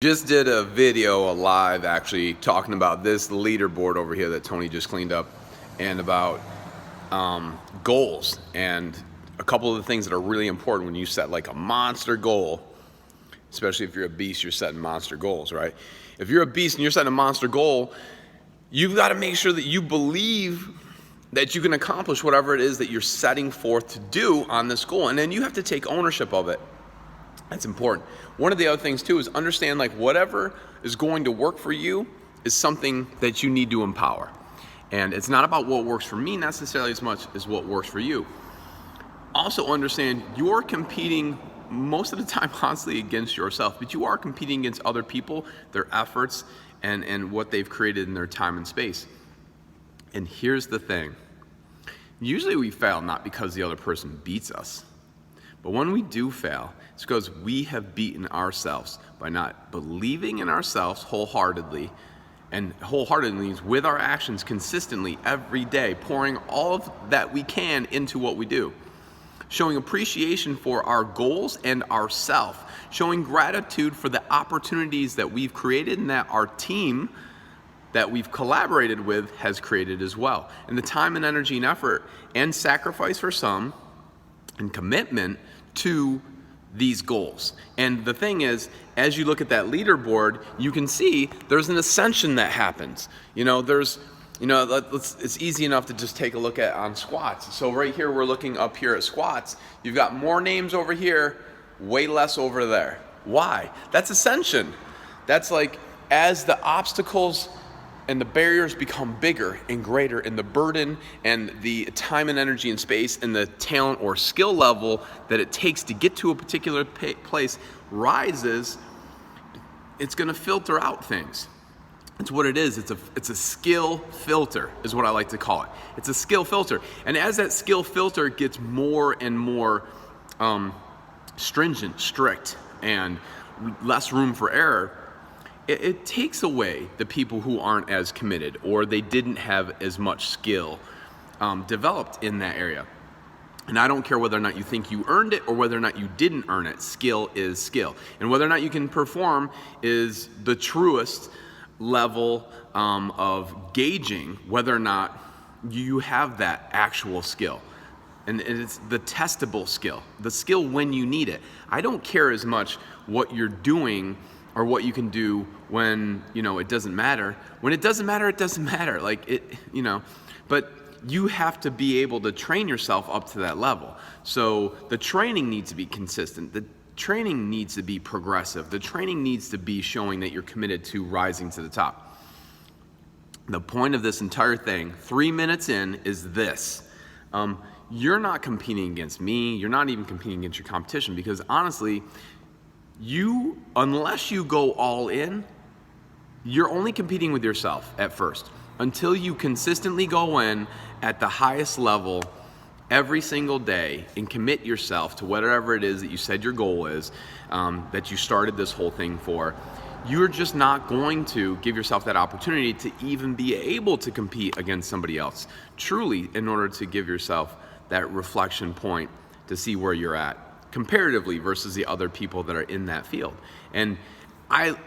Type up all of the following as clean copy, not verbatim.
Just did a video, a live actually, talking about this leaderboard over here that Tony just cleaned up, and about goals, and a couple of the things that are really important when you set like a monster goal. Especially if you're a beast, you're setting monster goals, right? If you're a beast and you're setting a monster goal, you've got to make sure that you believe that you can accomplish whatever it is that you're setting forth to do on this goal, and then you have to take ownership of it. That's important. One of the other things too is understand, like, whatever is going to work for you is something that you need to empower. And it's not about what works for me necessarily as much as what works for you. Also understand you're competing most of the time constantly against yourself, but you are competing against other people, their efforts, and what they've created in their time and space. And here's the thing. Usually we fail not because the other person beats us, but when we do fail, it's because we have beaten ourselves by not believing in ourselves wholeheartedly, and wholeheartedly means with our actions consistently every day, pouring all of that we can into what we do, showing appreciation for our goals and ourself, showing gratitude for the opportunities that we've created and that our team that we've collaborated with has created as well, and the time and energy and effort and sacrifice for some and commitment to these goals. And the thing is, as you look at that leaderboard, you can see there's an ascension that happens. It's easy enough to just take a look at on squats. So right here, we're looking up here at squats. You've got more names over here, way less over there. Why? That's ascension. That's like, as the obstacles and the barriers become bigger and greater, and the burden and the time and energy and space and the talent or skill level that it takes to get to a particular place rises, it's gonna filter out things. It's what it is. It's a skill filter is what I like to call it. It's a skill filter. And as that skill filter gets more and more stringent, strict, and less room for error, it takes away the people who aren't as committed, or they didn't have as much skill developed in that area. And I don't care whether or not you think you earned it or whether or not you didn't earn it. Skill is skill. And whether or not you can perform is the truest level of gauging whether or not you have that actual skill. And it's the testable skill, the skill when you need it. I don't care as much what you're doing or what you can do when, it doesn't matter. When it doesn't matter, it doesn't matter. But you have to be able to train yourself up to that level. So the training needs to be consistent. The training needs to be progressive. The training needs to be showing that you're committed to rising to the top. The point of this entire thing, 3 minutes in, is this. You're not competing against me. You're not even competing against your competition, because honestly, unless you go all in, you're only competing with yourself at first, until you consistently go in at the highest level every single day and commit yourself to whatever it is that you said your goal is, that you started this whole thing for. You're just not going to give yourself that opportunity to even be able to compete against somebody else, truly, in order to give yourself that reflection point to see where you're at comparatively versus the other people that are in that field. And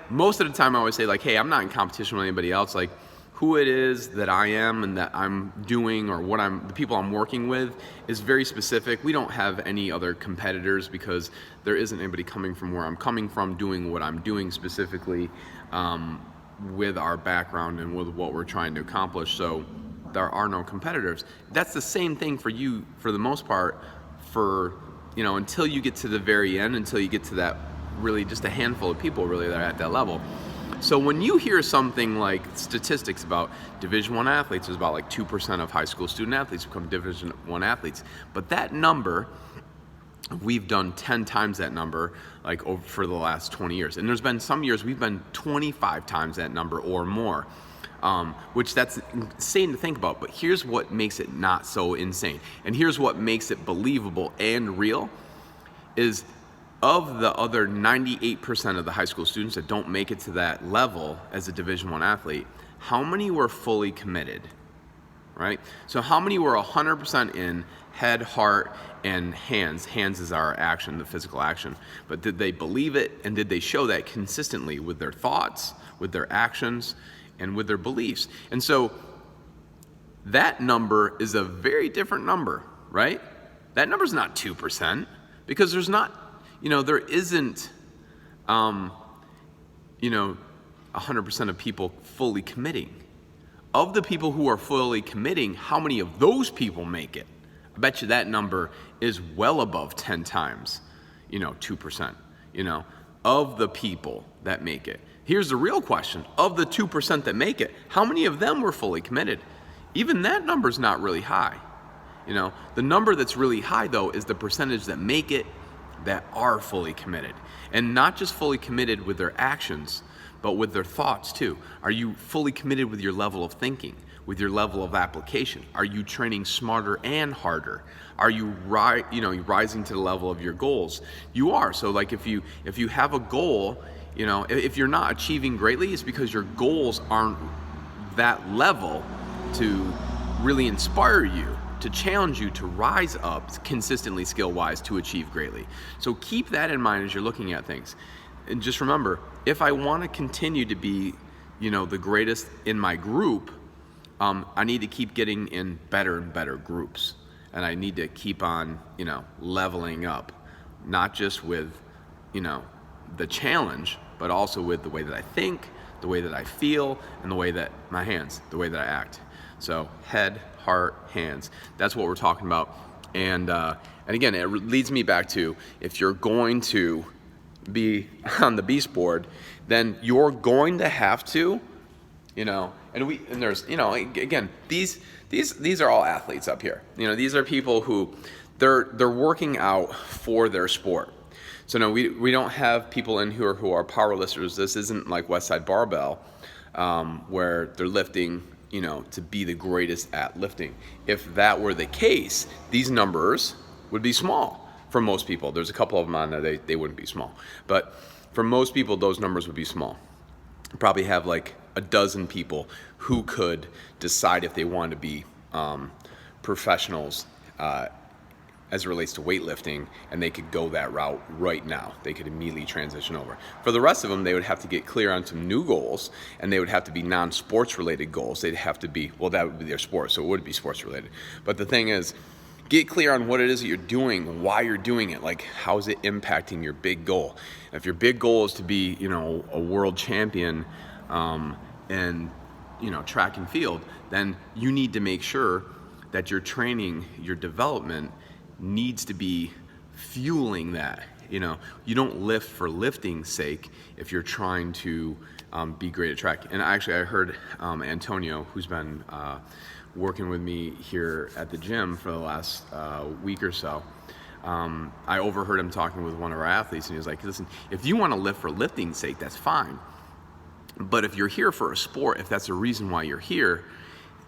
most of the time I always say, like, hey, I'm not in competition with anybody else. Like, who it is that I am and that I'm doing, or the people I'm working with, is very specific. We don't have any other competitors, because there isn't anybody coming from where I'm coming from doing what I'm doing specifically, with our background and with what we're trying to accomplish. So there are no competitors. That's the same thing for you, for the most part, until you get to the very end, until you get to that, really just a handful of people really that are at that level. So when you hear something like statistics about Division I athletes, there's about like 2% of high school student athletes become Division I athletes. But that number, we've done 10 times that number, like, over for the last 20 years. And there's been some years we've been 25 times that number or more, which that's insane to think about. But here's what makes it not so insane. And here's what makes it believable and real is, of the other 98% of the high school students that don't make it to that level as a Division I athlete, how many were fully committed? right? So how many were 100% in head, heart, and hands? Hands is our action, the physical action. But did they believe it, and did they show that consistently with their thoughts, with their actions, and with their beliefs? And so that number is a very different number, right? That number's not 2%, because there's not, there isn't, 100% of people fully committing. Of the people who are fully committing, how many of those people make it? I bet you that number is well above 10 times, 2%, of the people that make it. Here's the real question. Of the 2% that make it, how many of them were fully committed? Even that number's not really high. The number that's really high, though, is the percentage that make it that are fully committed. And not just fully committed with their actions, but with their thoughts too. Are you fully committed with your level of thinking, with your level of application? Are you training smarter and harder? Are you rising to the level of your goals? You are. So like if you have a goal, if you're not achieving greatly, it's because your goals aren't that level to really inspire you, to challenge you to rise up consistently skill-wise to achieve greatly. So keep that in mind as you're looking at things. And just remember, if I want to continue to be, the greatest in my group, I need to keep getting in better and better groups. And I need to keep on, leveling up, not just with, the challenge, but also with the way that I think, the way that I feel, and the way that my hands, the way that I act. So head, heart, hands. That's what we're talking about. And again, it leads me back to, if you're going to be on the Beast board, then you're going to have to, and there's, again, these are all athletes up here. These are people who they're working out for their sport. So no, we don't have people in here who are power lifters. This isn't like Westside Barbell, where they're lifting, to be the greatest at lifting. If that were the case, these numbers would be small. For most people. There's a couple of them on there, they wouldn't be small. But for most people, those numbers would be small. Probably have like a dozen people who could decide if they want to be professionals as it relates to weightlifting, and they could go that route right now. They could immediately transition over. For the rest of them, they would have to get clear on some new goals, and they would have to be non-sports related goals. They'd have to be, that would be their sport, so it would be sports related. But the thing is, get clear on what it is that you're doing, why you're doing it, like how is it impacting your big goal. If your big goal is to be, a world champion in, track and field, then you need to make sure that your training, your development needs to be fueling that. You don't lift for lifting's sake if you're trying to be great at track. And actually, I heard Antonio, who's been working with me here at the gym for the last week or so, I overheard him talking with one of our athletes, and he was like, listen, if you want to lift for lifting's sake, that's fine. But if you're here for a sport, if that's the reason why you're here,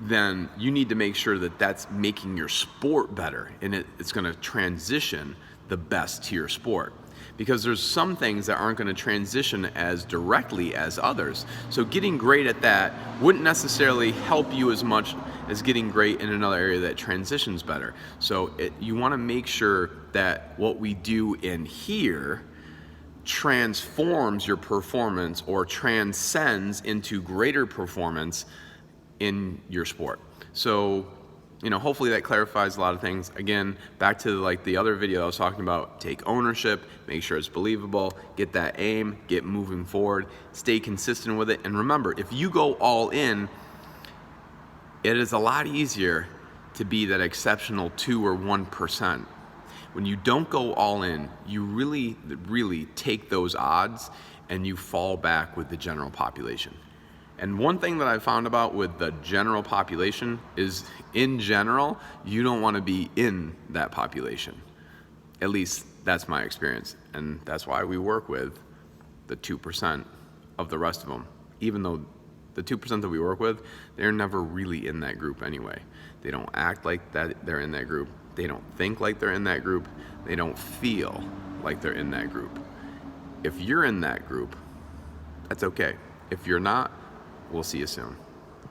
then you need to make sure that that's making your sport better, and it's going to transition the best to your sport. Because there's some things that aren't going to transition as directly as others. So getting great at that wouldn't necessarily help you as much as getting great in another area that transitions better. So you want to make sure that what we do in here transforms your performance or transcends into greater performance in your sport. So hopefully that clarifies a lot of things. Again, back to like the other video I was talking about, take ownership, make sure it's believable, get that aim, get moving forward, stay consistent with it. And remember, if you go all in, it is a lot easier to be that exceptional 2 or 1%. When you don't go all in, you really, really take those odds and you fall back with the general population. And one thing that I found about with the general population is, in general, you don't want to be in that population. At least that's my experience. And that's why we work with the 2% of the rest of them. Even though the 2% that we work with, they're never really in that group anyway. They don't act like that they're in that group. They don't think like they're in that group. They don't feel like they're in that group. If you're in that group, that's okay. If you're not, we'll see you soon.